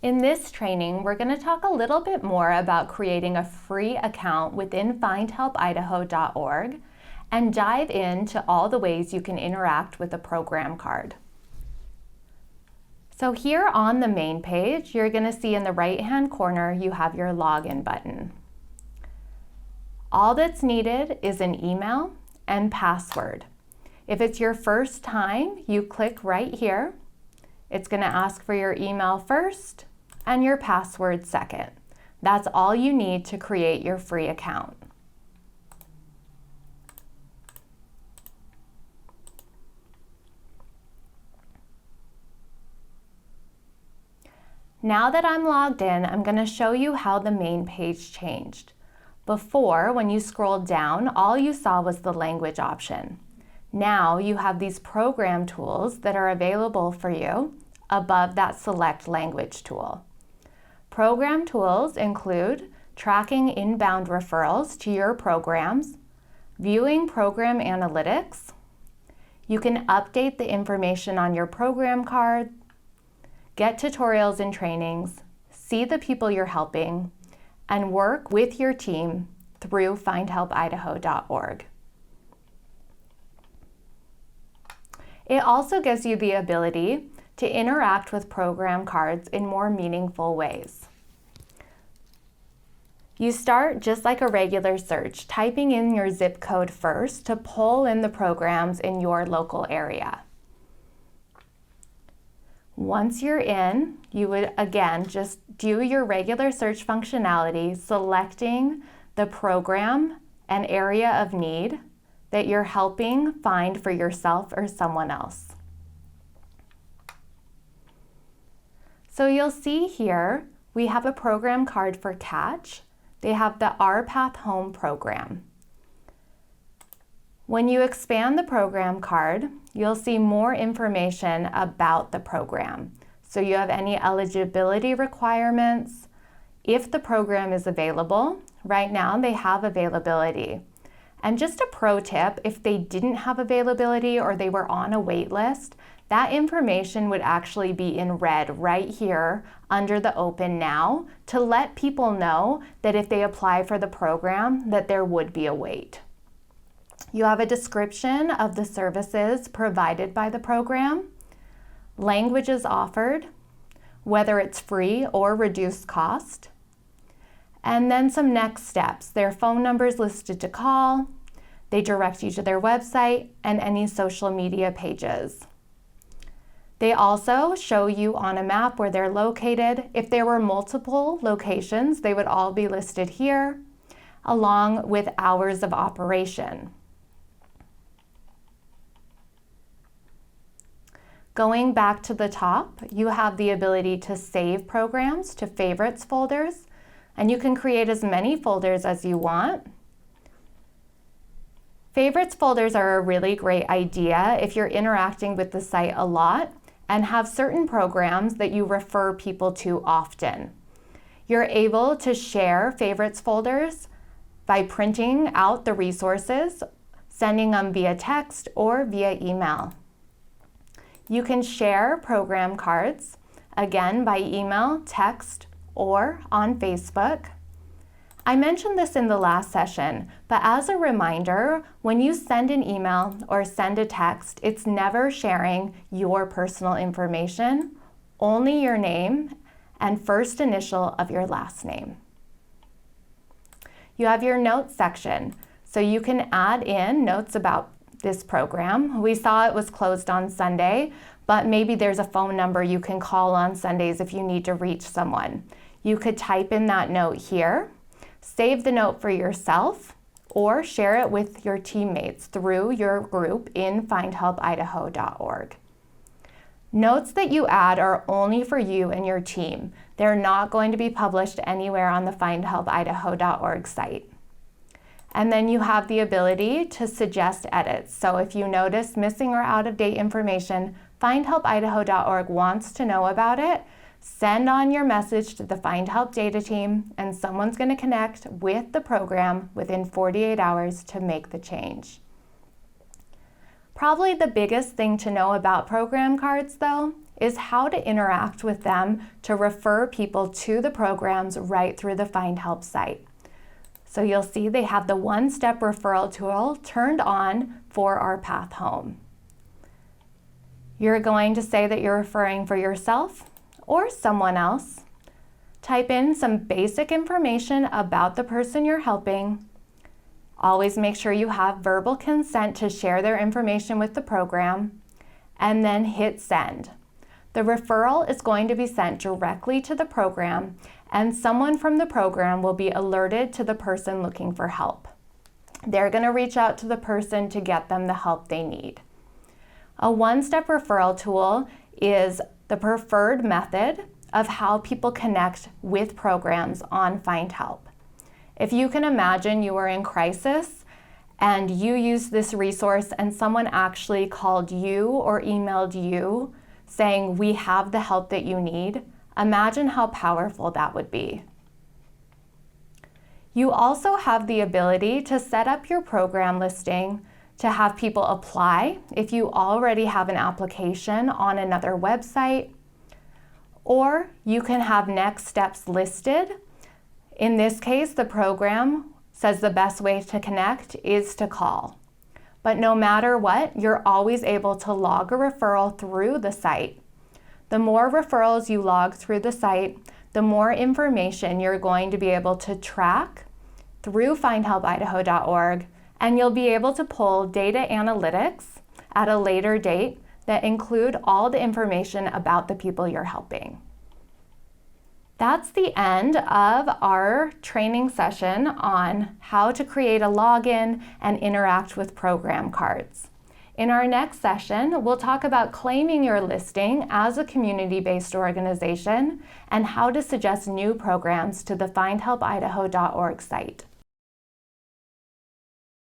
In this training, we're going to talk a little bit more about creating a free account within findhelpidaho.org and dive into all the ways you can interact with the program card. So here on the main page, you're going to see in the right-hand corner, you have your login button. All that's needed is an email and password. If it's your first time, you click right here. It's going to ask for your email first and your password second. That's all you need to create your free account. Now that I'm logged in, I'm going to show you how the main page changed. Before, when you scrolled down, all you saw was the language option. Now you have these program tools that are available for you above that select language tool. Program tools include tracking inbound referrals to your programs, viewing program analytics. You can update the information on your program card, get tutorials and trainings, see the people you're helping, and work with your team through findhelpidaho.org. It also gives you the ability to interact with program cards in more meaningful ways. You start just like a regular search, typing in your zip code first to pull in the programs in your local area. Once you're in, you would again just do your regular search functionality, selecting the program and area of need that you're helping find for yourself or someone else. So you'll see here, we have a program card for Catch. They have the Our Path Home program. When you expand the program card, you'll see more information about the program. So you have any eligibility requirements, if the program is available. Right now they have availability. And just a pro tip, if they didn't have availability or they were on a wait list, that information would actually be in red right here under the Open Now to let people know that if they apply for the program, that there would be a wait. You have a description of the services provided by the program, languages offered, whether it's free or reduced cost, and then some next steps. Their phone numbers listed to call, they direct you to their website and any social media pages. They also show you on a map where they're located. If there were multiple locations, they would all be listed here, along with hours of operation. Going back to the top, you have the ability to save programs to favorites folders, and you can create as many folders as you want. Favorites folders are a really great idea if you're interacting with the site a lot and have certain programs that you refer people to often. You're able to share favorites folders by printing out the resources, sending them via text or via email. You can share program cards, again by email, text, or on Facebook. I mentioned this in the last session, but as a reminder, when you send an email or send a text, it's never sharing your personal information, only your name and first initial of your last name. You have your notes section, so you can add in notes about this program. We saw it was closed on Sunday, but maybe there's a phone number you can call on Sundays if you need to reach someone. You could type in that note here, save the note for yourself, or share it with your teammates through your group in findhelpidaho.org. Notes that you add are only for you and your team. They're not going to be published anywhere on the findhelpidaho.org site. And then you have the ability to suggest edits. So if you notice missing or out-of-date information, findhelpidaho.org wants to know about it. Send on your message to the Find Help data team, and someone's going to connect with the program within 48 hours to make the change. Probably the biggest thing to know about program cards, though, is how to interact with them to refer people to the programs right through the Find Help site. So you'll see they have the one-step referral tool turned on for our path home. You're going to say that you're referring for yourself or someone else. Type in some basic information about the person you're helping. Always make sure you have verbal consent to share their information with the program, and then hit send. The referral is going to be sent directly to the program, and someone from the program will be alerted to the person looking for help. They're going to reach out to the person to get them the help they need. A one-step referral tool is the preferred method of how people connect with programs on Find Help. If you can imagine you were in crisis and you used this resource and someone actually called you or emailed you saying, "We have the help that you need," imagine how powerful that would be. You also have the ability to set up your program listing to have people apply if you already have an application on another website, or you can have next steps listed. In this case, the program says the best way to connect is to call. But no matter what, you're always able to log a referral through the site. The more referrals you log through the site, the more information you're going to be able to track through findhelpidaho.org, and you'll be able to pull data analytics at a later date that include all the information about the people you're helping. That's the end of our training session on how to create a login and interact with program cards. In our next session, we'll talk about claiming your listing as a community-based organization and how to suggest new programs to the findhelpidaho.org site.